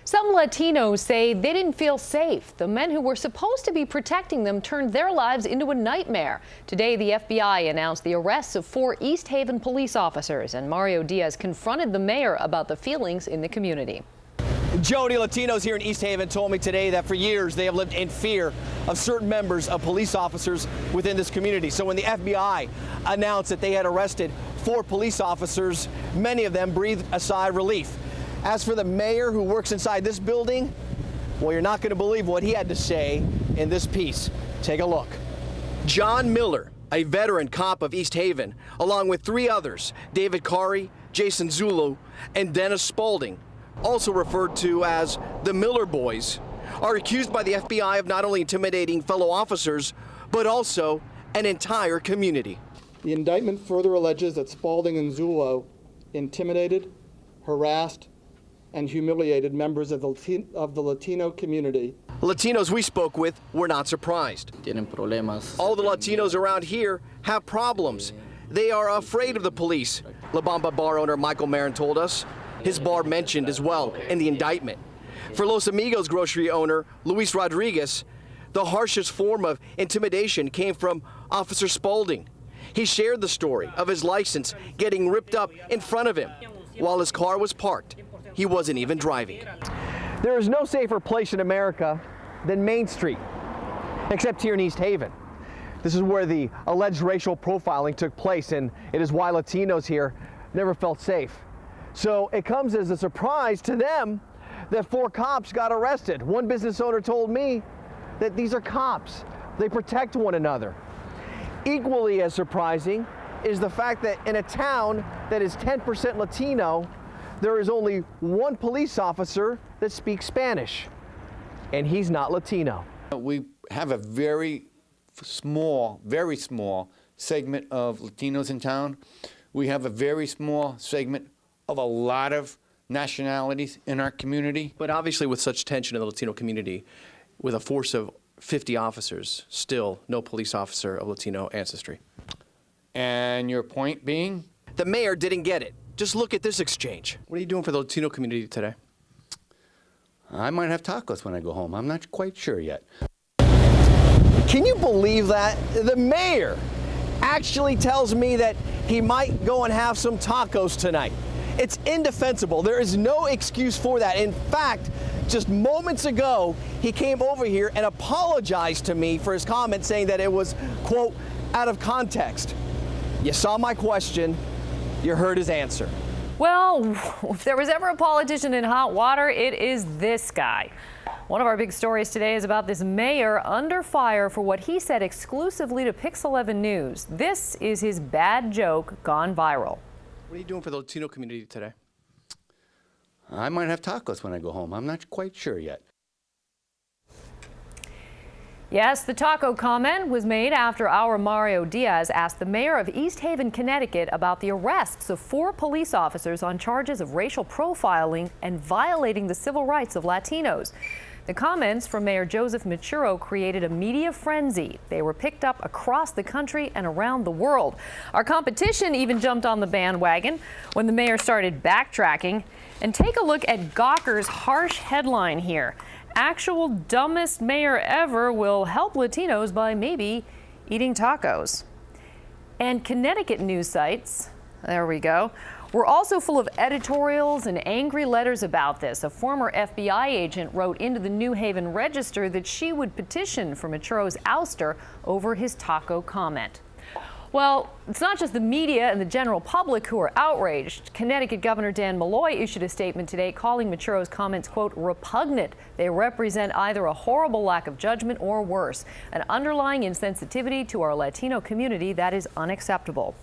Some Latinos say they didn't feel safe. The men who were supposed to be protecting them turned their lives into a nightmare. Today, the FBI announced the arrests of 4 East Haven police officers, and Mario Diaz confronted the mayor about the feelings in the community. Jody, Latinos here in East Haven told me today that for years they have lived in fear of certain members of police officers within this community. So when the FBI announced that they had arrested 4 police officers, many of them breathed a sigh of relief. As for the mayor who works inside this building, well, you're not going to believe what he had to say in this piece. Take a look. John Miller, a veteran cop of East Haven, along with 3 others, David Kari, Jason Zulu, and Dennis Spaulding, also referred to as the Miller Boys, are accused by the FBI of not only intimidating fellow officers, but also an entire community. The indictment further alleges that Spaulding and Zulu intimidated, harassed, and humiliated members of the Latino community. Latinos we spoke with were not surprised. All the Latinos around here have problems. They are afraid of the police, La Bamba bar owner Michael Marin told us. His bar mentioned as well in the indictment. For Los Amigos grocery owner Luis Rodriguez, the harshest form of intimidation came from Officer Spaulding. He shared the story of his license getting ripped up in front of him while his car was parked. He wasn't even driving. There is no safer place in America than Main Street, except here in East Haven. This is where the alleged racial profiling took place, and it is why Latinos here never felt safe. So it comes as a surprise to them that 4 cops got arrested. One business owner told me that these are cops. They protect one another. Equally as surprising is the fact that in a town that is 10% Latino, there is only 1 police officer that speaks Spanish, and he's not Latino. We have a very small segment of Latinos in town. We have a very small segment of a lot of nationalities in our community. But obviously with such tension in the Latino community, with a force of 50 officers, still no police officer of Latino ancestry. And your point being? The mayor didn't get it. Just look at this exchange. What are you doing for the Latino community today? I might have tacos when I go home. I'm not quite sure yet. Can you believe that? The mayor actually tells me that he might go and have some tacos tonight. It's indefensible. There is no excuse for that. In fact, just moments ago, he came over here and apologized to me for his comment saying that it was, quote, out of context. You saw my question. You heard his answer. Well, if there was ever a politician in hot water, it is this guy. One of our big stories today is about this mayor under fire for what he said exclusively to Pix 11 News. This is his bad joke gone viral. What are you doing for the Latino community today? I might have tacos when I go home. I'm not quite sure yet. Yes, the taco comment was made after our Mario Diaz asked the mayor of East Haven, Connecticut about the arrests of 4 police officers on charges of racial profiling and violating the civil rights of Latinos. The comments from Mayor Joe Maturo created a media frenzy. They were picked up across the country and around the world. Our competition even jumped on the bandwagon when the mayor started backtracking. And take a look at Gawker's harsh headline here. Actual dumbest mayor ever will help Latinos by maybe eating tacos. And Connecticut news sites, there we go, were also full of editorials and angry letters about this. A former FBI agent wrote into the New Haven Register that she would petition for Maturo's ouster over his taco comment. Well, it's not just the media and the general public who are outraged. Connecticut Governor Dan Malloy issued a statement today calling Maturo's comments, quote, repugnant. They represent either a horrible lack of judgment or worse, an underlying insensitivity to our Latino community that is unacceptable.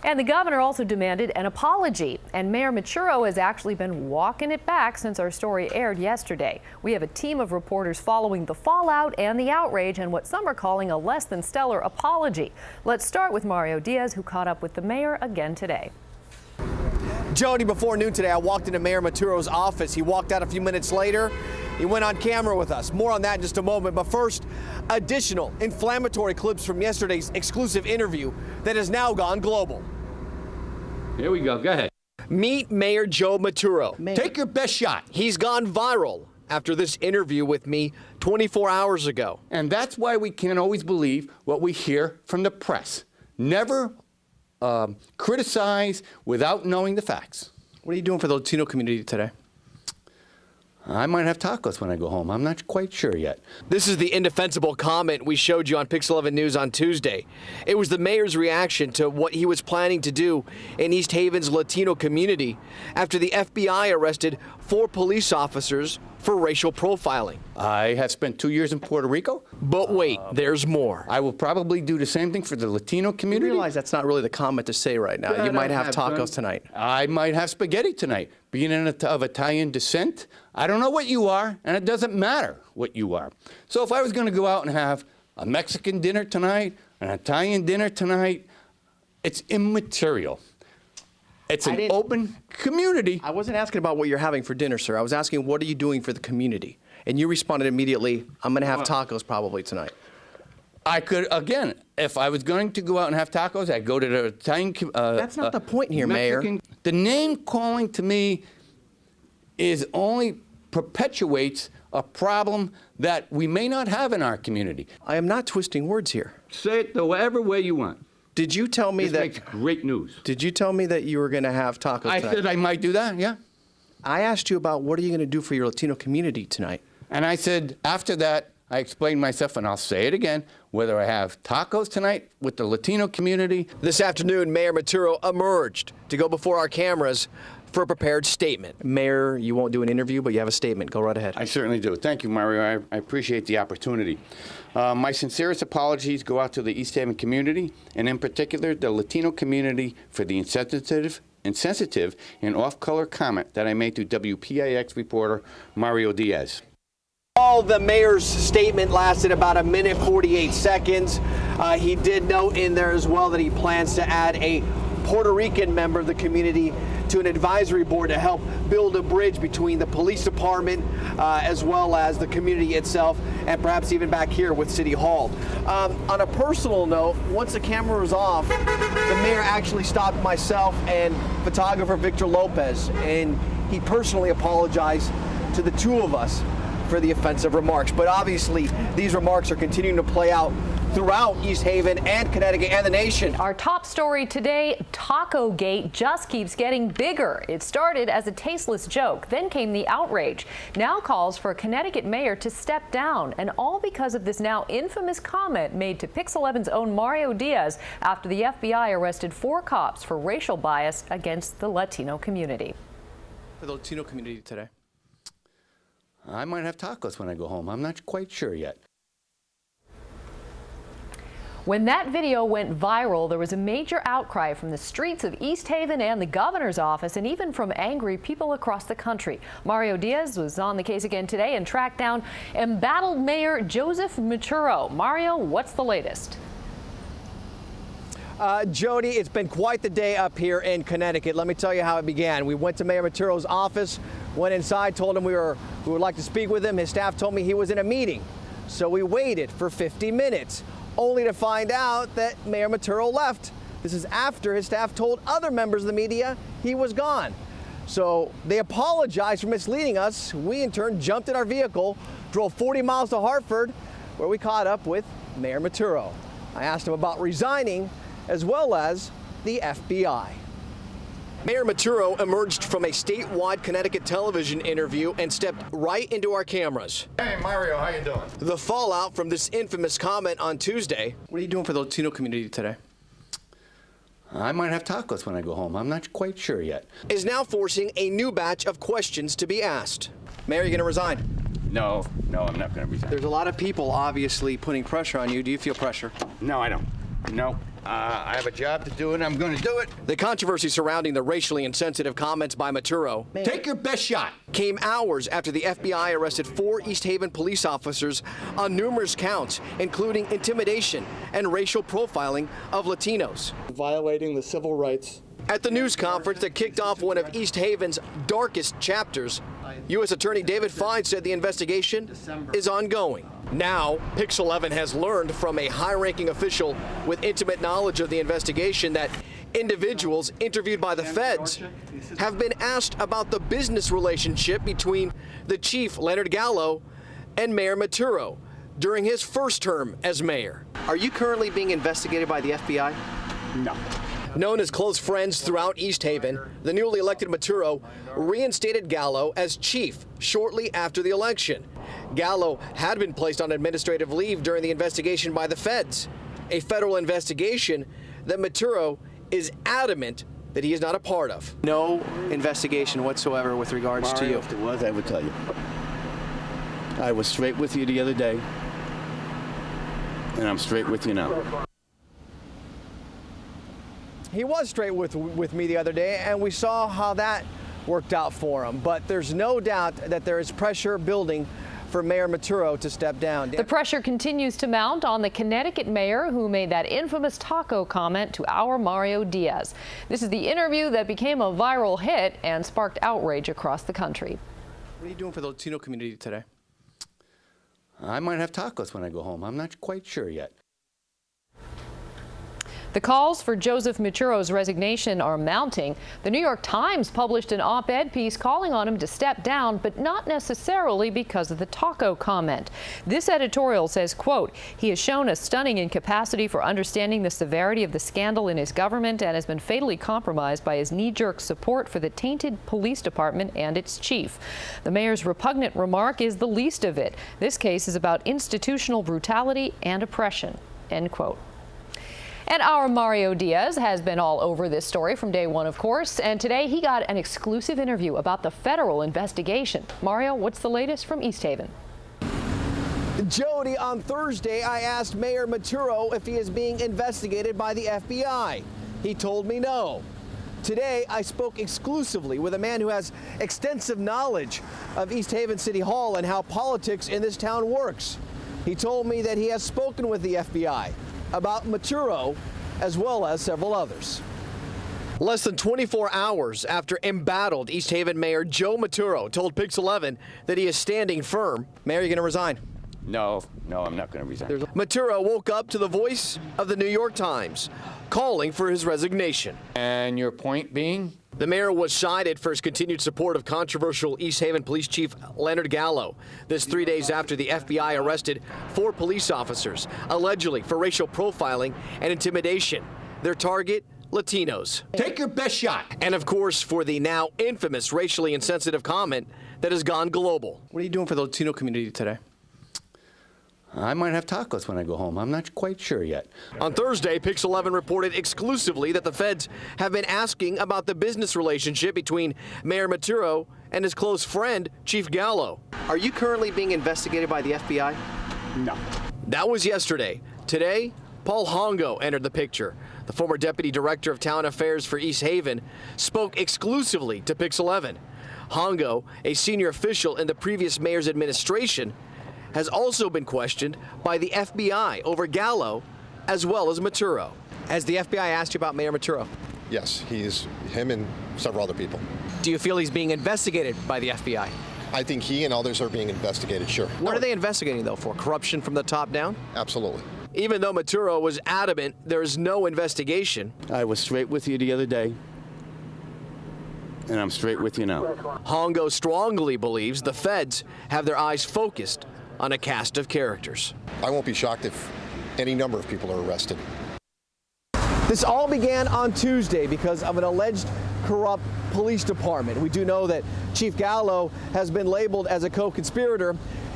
And the governor also demanded an apology, and Mayor Maturo has actually been walking it back since our story aired yesterday. We have a team of reporters following the fallout and the outrage and what some are calling a less than stellar apology. Let's start with Mario Diaz, who caught up with the mayor again today. Jody, before noon today, I walked into Mayor Maturo's office. He walked out a few minutes later. He went on camera with us. More on that in just a moment. But first, additional inflammatory clips from yesterday's exclusive interview that has now gone global. Here we go. Go ahead. Meet Mayor Joe Maturo. Take your best shot. He's gone viral after this interview with me 24 hours ago. And that's why we can't always believe what we hear from the press. Never criticize without knowing the facts. What are you doing for the Latino community today? I might have tacos when I go home. I'm not quite sure yet. This is the indefensible comment we showed you on Pix 11 News on Tuesday. It was the mayor's reaction to what he was planning to do in East Haven's Latino community after the FBI arrested 4 police officers for racial profiling. I have spent 2 years in Puerto Rico. But wait, there's more. I will probably do the same thing for the Latino You community. realize that's not really the comment to say right now. Yeah, You might I have tacos done. tonight. I might have spaghetti tonight. Being of Italian descent, I don't know what you are, and it doesn't matter what you are. So if I was going to go out and have a Mexican dinner tonight, an Italian dinner tonight, it's immaterial. It's an open community. I wasn't asking about what you're having for dinner, sir. I was asking, what are you doing for the community? And you responded immediately, I'm going to have tacos probably tonight. I could, again, if I was going to go out and have tacos, I'd go to the Italian. That's not the point here, Mexican. Mayor. The name calling to me is only perpetuates a problem that we may not have in our community. I am not twisting words here. Say it the whatever way you want. Did you tell me This that? makes great news. Did you tell me that you were going to have tacos I tonight? said I might do that, yeah. I asked you about what are you going to do for your Latino community tonight. And I said, after that, I explained myself, and I'll say it again, whether I have tacos tonight with the Latino community. This afternoon, Mayor Maturo emerged to go before our cameras for a prepared statement. Mayor, you won't do an interview, but you have a statement. Go right ahead. I certainly do. Thank you, Mario. I appreciate the opportunity. My sincerest apologies go out to the East Haven community, and in particular, the Latino community, for the insensitive and off-color comment that I made to WPIX reporter Mario Diaz. All the mayor's statement lasted about 1:48 seconds. He did note in there as well that he plans to add a Puerto Rican member of the community to an advisory board to help build a bridge between the police department as well as the community itself, and perhaps even back here with City Hall. On a personal note, once the camera was off, the mayor actually stopped myself and photographer Victor Lopez, and he personally apologized to the two of us for the offensive remarks. But obviously, these remarks are continuing to play out throughout East Haven and Connecticut and the nation. Our top story today, Taco Gate just keeps getting bigger. It started as a tasteless joke, then came the outrage. Now calls for a Connecticut mayor to step down, and all because of this now infamous comment made to Pix 11's own Mario Diaz after the FBI arrested 4 cops for racial bias against the Latino community. For the Latino community today. I might have tacos when I go home. I'm not quite sure yet. When that video went viral, there was a major outcry from the streets of East Haven and the governor's office, and even from angry people across the country. Mario Diaz was on the case again today and tracked down embattled Mayor Joe Maturo. Mario, what's the latest? Jody, it's been quite the day up here in Connecticut. Let me tell you how it began. We went to Mayor Maturo's office, went inside, told him we would like to speak with him. His staff told me he was in a meeting. So we waited for 50 minutes, only to find out that Mayor Maturo left. This is after his staff told other members of the media he was gone. So they apologized for misleading us. We in turn jumped in our vehicle, drove 40 miles to Hartford, where we caught up with Mayor Maturo. I asked him about resigning, as well as the FBI. Mayor Maturo emerged from a statewide Connecticut television interview and stepped right into our cameras. Hey, Mario, how you doing? The fallout from this infamous comment on Tuesday. What are you doing for the Latino community today? I might have tacos when I go home. I'm not quite sure yet. Is now forcing a new batch of questions to be asked. Mayor, you're going to resign? No, I'm not going to resign. There's a lot of people obviously putting pressure on you. Do you feel pressure? No, I don't. No. I have a job to do, and I'm going to do it. The controversy surrounding the racially insensitive comments by Maturo Take your best shot. came hours after the FBI arrested 4 East Haven police officers on numerous counts, including intimidation and racial profiling of Latinos. Violating the civil rights. At the news conference that kicked off one of East Haven's darkest chapters, U.S. Attorney David Fine said the investigation is ongoing. Now, Pix 11 has learned from a high-ranking official with intimate knowledge of the investigation that Individuals interviewed by the feds have been asked about the business relationship between the chief, Leonard Gallo, and Mayor Maturo during his first term as mayor. Are you currently being investigated by the FBI? No. Known as close friends throughout East Haven, the newly elected Maturo reinstated Gallo as chief shortly after the election. Gallo had been placed on administrative leave during the investigation by the feds, a federal investigation that Maturo is adamant that he is not a part of. No investigation whatsoever with regards to you. If there was, I would tell you. I was straight with you the other day, and I'm straight with you now. He was straight with me the other day, and we saw how that worked out for him. But there's no doubt that there is pressure building for Mayor Maturo to step down. The pressure continues to mount on the Connecticut mayor who made that infamous taco comment to our Mario Diaz. This is the interview that became a viral hit and sparked outrage across the country. What are you doing for the Latino community today? I might have tacos when I go home. I'm not quite sure yet. The calls for Joseph Maturo's resignation are mounting. The New York Times published an op-ed piece calling on him to step down, but not necessarily because of the taco comment. This editorial says, quote, he has shown a stunning incapacity for understanding the severity of the scandal in his government and has been fatally compromised by his knee-jerk support for the tainted police department and its chief. The mayor's repugnant remark is the least of it. This case is about institutional brutality and oppression, end quote. And our Mario Diaz has been all over this story from day one, of course, and today he got an exclusive interview about the federal investigation. Mario, what's the latest from East Haven? Jody, on Thursday, I asked Mayor Maturo if he is being investigated by the FBI. He told me no. Today, I spoke exclusively with a man who has extensive knowledge of East Haven City Hall and how politics in this town works. He told me that he has spoken with the FBI about Maturo, as well as several others. Less than 24 hours after embattled East Haven Mayor Joe Maturo told Pix 11 that he is standing firm. Mayor, are you going to resign? No, I'm not going to resign. Maturo woke up to the voice of the New York Times, calling for his resignation. And your point being? The mayor was cited for his continued support of controversial East Haven Police Chief Leonard Gallo. This 3 days after the FBI arrested 4 police officers, allegedly for racial profiling and intimidation. Their target, Latinos. Take your best shot. And of course, for the now infamous racially insensitive comment that has gone global. What are you doing for the Latino community today? I might have tacos when I go home. I'm not quite sure yet. On Thursday, Pix 11 reported exclusively that the feds have been asking about the business relationship between Mayor Maturo and his close friend, Chief Gallo. Are you currently being investigated by the FBI? No. That was yesterday. Today, Paul Hongo entered the picture. The former deputy director of town affairs for East Haven spoke exclusively to Pix 11. Hongo, a senior official in the previous mayor's administration, has also been questioned by the FBI over Gallo as well as Maturo. Has the FBI asked you about Mayor Maturo? Yes, him and several other people. Do you feel he's being investigated by the FBI? I think he and others are being investigated, sure. What are they investigating, though, for? Corruption from the top down? Absolutely. Even though Maturo was adamant there is no investigation. I was straight with you the other day, and I'm straight with you now. Hongo strongly believes the feds have their eyes focused on a cast of characters. I won't be shocked if any number of people are arrested. This all began on Tuesday because of an alleged corrupt police department. We do know that Chief Gallo has been labeled as a co-conspirator,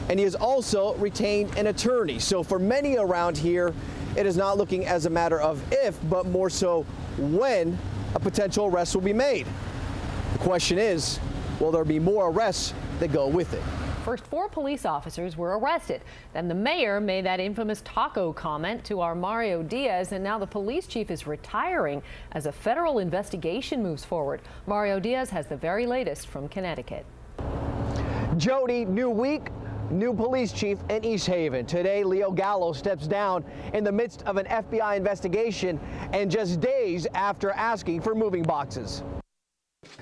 and he has also retained an attorney. So for many around here, it is not looking as a matter of if, but more so when a potential arrest will be made. The question is, will there be more arrests that go with it? First, 4 police officers were arrested. Then the mayor made that infamous taco comment to our Mario Diaz, and now the police chief is retiring as a federal investigation moves forward. Mario Diaz has the very latest from Connecticut. Jody, new week, new police chief in East Haven. Today, Leo Gallo steps down in the midst of an FBI investigation and just days after asking for moving boxes.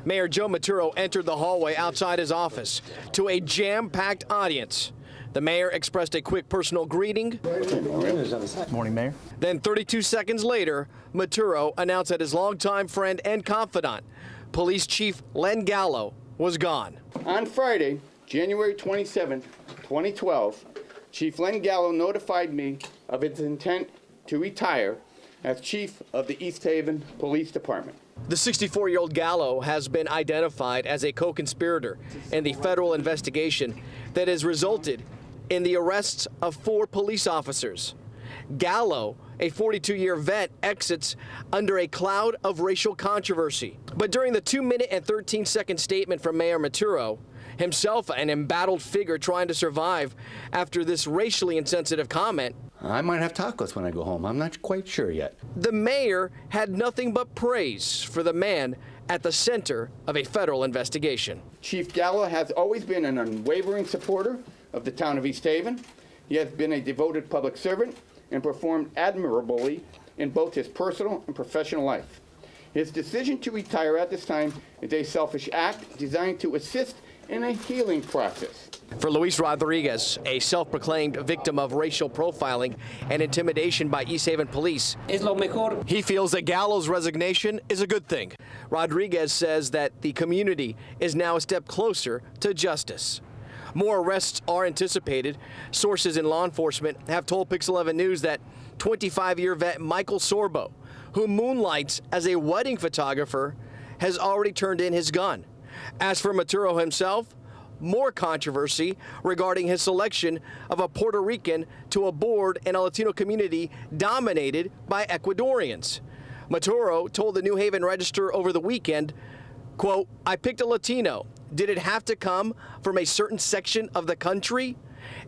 Mayor Joe Maturo entered the hallway outside his office to a jam-packed audience. The mayor expressed a quick personal greeting. Morning, Mayor. Then 32 seconds later, Maturo announced that his longtime friend and confidant, Police Chief Len Gallo, was gone. On Friday, January 27, 2012, Chief Len Gallo notified me of his intent to retire as chief of the East Haven Police Department. The 64-year-old Gallo has been identified as a co-conspirator in the federal investigation that has resulted in the arrests of 4 police officers. Gallo, a 42-year vet, exits under a cloud of racial controversy. But during the 2-minute and 13-second statement from Mayor Maturo, himself an embattled figure trying to survive after this racially insensitive comment, I might have tacos when I go home. I'm not quite sure yet. the mayor had nothing but praise for the man at the center of a federal investigation. Chief Gallo has always been an unwavering supporter of the town of East Haven. He has been a devoted public servant and performed admirably in both his personal and professional life. His decision to retire at this time is a selfish act designed to assist in a healing process. For Luis Rodriguez, a self-proclaimed victim of racial profiling and intimidation by East Haven police, he feels that Gallo's resignation is a good thing. Rodriguez says that the community is now a step closer to justice. More arrests are anticipated. Sources in law enforcement have told Pix 11 News that 25-year vet Michael Sorbo, who moonlights as a wedding photographer, has already turned in his gun. As for Maturo himself, more controversy regarding his selection of a Puerto Rican to a board in a Latino community dominated by Ecuadorians. Maturo told the New Haven Register over the weekend, quote, "I picked a Latino. Did it have to come from a certain section of the country?"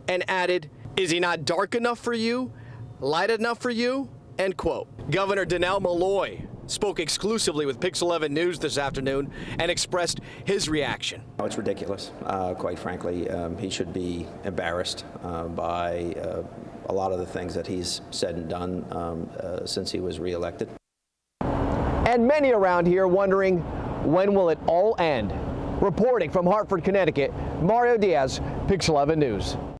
And added, "Is he not dark enough for you? Light enough for you?" End quote. Governor Donnell Malloy spoke exclusively with Pix 11 News this afternoon and expressed his reaction. It's ridiculous, quite frankly. He should be embarrassed by a lot of the things that he's said and done since he was reelected. And many around here wondering, when will it all end? Reporting from Hartford, Connecticut, Mario Diaz, Pix 11 News.